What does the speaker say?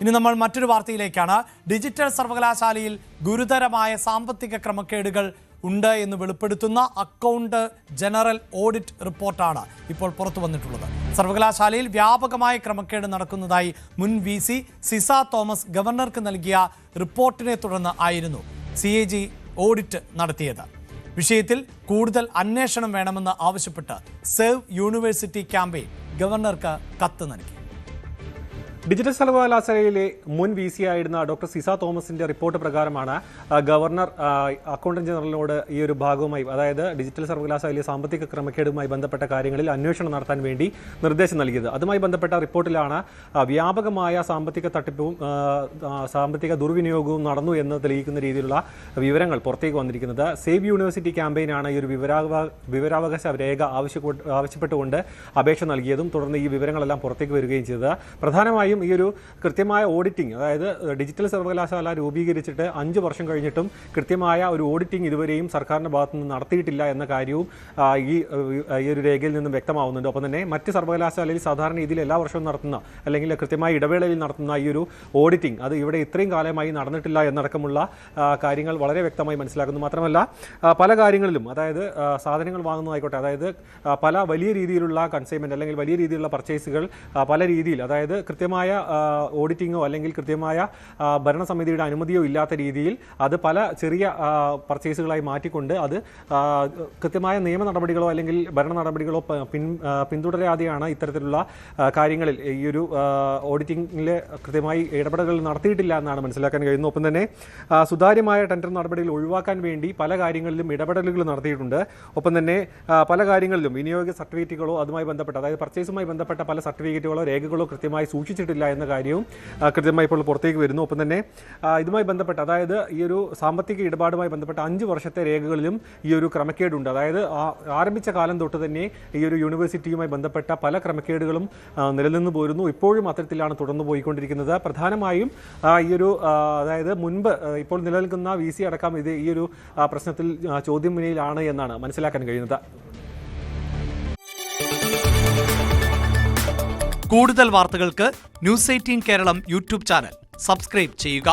ഇനി നമ്മൾ മറ്റൊരു വാർത്തയിലേക്കാണ്. ഡിജിറ്റൽ സർവകലാശാലയിൽ ഗുരുതരമായ സാമ്പത്തിക ക്രമക്കേടുകൾ ഉണ്ട് എന്ന് വെളിപ്പെടുത്തുന്ന അക്കൗണ്ട് ജനറൽ ഓഡിറ്റ് റിപ്പോർട്ടാണ് ഇപ്പോൾ പുറത്തു വന്നിട്ടുള്ളത്. സർവകലാശാലയിൽ വ്യാപകമായ ക്രമക്കേട് നടക്കുന്നതായി മുൻ VC സിസ തോമസ് ഗവർണർക്ക് നൽകിയ റിപ്പോർട്ടിനെ തുടർന്ന് ആയിരുന്നു CAG ഓഡിറ്റ് നടത്തിയത്. വിഷയത്തിൽ കൂടുതൽ അന്വേഷണം വേണമെന്ന് ആവശ്യപ്പെട്ട് സേവ് യൂണിവേഴ്സിറ്റി ക്യാമ്പയിൻ ഗവർണർക്ക് കത്ത് നൽകി. ഡിജിറ്റൽ സർവകലാശാലയിലെ മുൻ VC ആയിരുന്ന ഡോക്ടർ സിസ തോമസിന്റെ റിപ്പോർട്ട് പ്രകാരമാണ് ഗവർണർ അക്കൗണ്ടന്റ് ജനറലിനോട് ഈ ഒരു ഭാഗവുമായി, അതായത് ഡിജിറ്റൽ സർവകലാശാലയിലെ സാമ്പത്തിക ക്രമക്കേടുമായി ബന്ധപ്പെട്ട കാര്യങ്ങളിൽ അന്വേഷണം നടത്താൻ വേണ്ടി നിർദ്ദേശം നൽകിയത്. അതുമായി ബന്ധപ്പെട്ട റിപ്പോർട്ടിലാണ് വ്യാപകമായ സാമ്പത്തിക തട്ടിപ്പും സാമ്പത്തിക ദുർവിനിയോഗവും നടന്നു എന്ന് തെളിയിക്കുന്ന രീതിയിലുള്ള വിവരങ്ങൾ പുറത്തേക്ക് വന്നിരിക്കുന്നത്. സേവ് യൂണിവേഴ്സിറ്റി ക്യാമ്പയിനാണ് ഈ ഒരു വിവരാവകാശ രേഖ ആവശ്യപ്പെട്ടുകൊണ്ട് അപേക്ഷ നൽകിയതും തുടർന്ന് ഈ വിവരങ്ങളെല്ലാം പുറത്തേക്ക് വരികയും ചെയ്തത്. പ്രധാനമായും ഈ ഒരു കൃത്യമായ ഓഡിറ്റിംഗ്, അതായത് ഡിജിറ്റൽ സർവകലാശാല രൂപീകരിച്ചിട്ട് 5 വർഷം കഴിഞ്ഞിട്ടും കൃത്യമായ ഒരു ഓഡിറ്റിംഗ് ഇതുവരെയും സർക്കാരിൻ്റെ ഭാഗത്തു നിന്ന് നടത്തിയിട്ടില്ല എന്ന കാര്യവും ഈ ഒരു രേഖയിൽ നിന്നും വ്യക്തമാവുന്നുണ്ട്. ഒപ്പം തന്നെ മറ്റ് സർവകലാശാലയിൽ സാധാരണ രീതിയിൽ എല്ലാ വർഷവും നടത്തുന്ന അല്ലെങ്കിൽ കൃത്യമായ ഇടവേളയിൽ നടത്തുന്ന ഈ ഒരു ഓഡിറ്റിംഗ് അത് ഇവിടെ ഇത്രയും കാലമായി നടന്നിട്ടില്ല എന്നടക്കമുള്ള കാര്യങ്ങൾ വളരെ വ്യക്തമായി മനസ്സിലാക്കുന്നു. മാത്രമല്ല പല കാര്യങ്ങളിലും, അതായത് സാധനങ്ങൾ വാങ്ങുന്നതായിക്കോട്ടെ, അതായത് പല വലിയ രീതിയിലുള്ള കൺസൈൻമെൻറ്റ് അല്ലെങ്കിൽ വലിയ രീതിയിലുള്ള പർച്ചേസുകൾ പല രീതിയിൽ, അതായത് കൃത്യമായ ഓഡിറ്റിങ്ങോ അല്ലെങ്കിൽ കൃത്യമായ ഭരണസമിതിയുടെ അനുമതിയോ ഇല്ലാത്ത രീതിയിൽ അത് പല ചെറിയ പർച്ചേസുകളായി മാറ്റിക്കൊണ്ട് അത് കൃത്യമായ നിയമ നടപടികളോ അല്ലെങ്കിൽ ഭരണ നടപടികളോ പിന്തുടരാതെയാണ് ഇത്തരത്തിലുള്ള കാര്യങ്ങളിൽ ഈ ഒരു ഓഡിറ്റിംഗിൽ കൃത്യമായി ഇടപെടലുകൾ നടത്തിയിട്ടില്ല എന്നാണ് മനസ്സിലാക്കാൻ കഴിയുന്നത്. ഒപ്പം തന്നെ സുതാര്യമായ ടെൻഡർ നടപടികൾ ഒഴിവാക്കാൻ വേണ്ടി പല കാര്യങ്ങളിലും ഇടപെടലുകൾ നടത്തിയിട്ടുണ്ട്. ഒപ്പം തന്നെ പല കാര്യങ്ങളിലും വിനിയോഗ സർട്ടിഫിക്കറ്റുകളോ അതുമായി ബന്ധപ്പെട്ട, അതായത് പർച്ചേസുമായി ബന്ധപ്പെട്ട പല സർട്ടിഫിക്കറ്റുകളോ രേഖകളോ കൃത്യമായി സൂക്ഷിച്ചിട്ടില്ല എന്ന കാര്യവും കൃത്യമായി ഇപ്പോൾ പുറത്തേക്ക് വരുന്നു. ഒപ്പം തന്നെ ഇതുമായി ബന്ധപ്പെട്ട, അതായത് ഈ ഒരു സാമ്പത്തിക ഇടപാടുമായി ബന്ധപ്പെട്ട 5 വർഷത്തെ രേഖകളിലും ഈ ഒരു ക്രമക്കേടുണ്ട്. അതായത് ആരംഭിച്ച കാലം തൊട്ട് തന്നെ ഈ ഒരു യൂണിവേഴ്സിറ്റിയുമായി ബന്ധപ്പെട്ട പല ക്രമക്കേടുകളും നിലനിന്ന് പോരുന്നു. ഇപ്പോഴും അത്തരത്തിലാണ് തുടർന്നു പോയിക്കൊണ്ടിരിക്കുന്നത്. പ്രധാനമായും ഈ ഒരു, അതായത് മുൻപ് ഇപ്പോൾ നിലനിൽക്കുന്ന VC അടക്കം ഇത് ഈ ഒരു പ്രശ്നത്തിൽ ചോദ്യം മുന്നിലാണ് എന്നാണ് മനസ്സിലാക്കാൻ കഴിയുന്നത്. കൂടുതൽ വാർത്തകൾക്ക് News 18 Keralam YouTube channel subscribe ചെയ്യുക.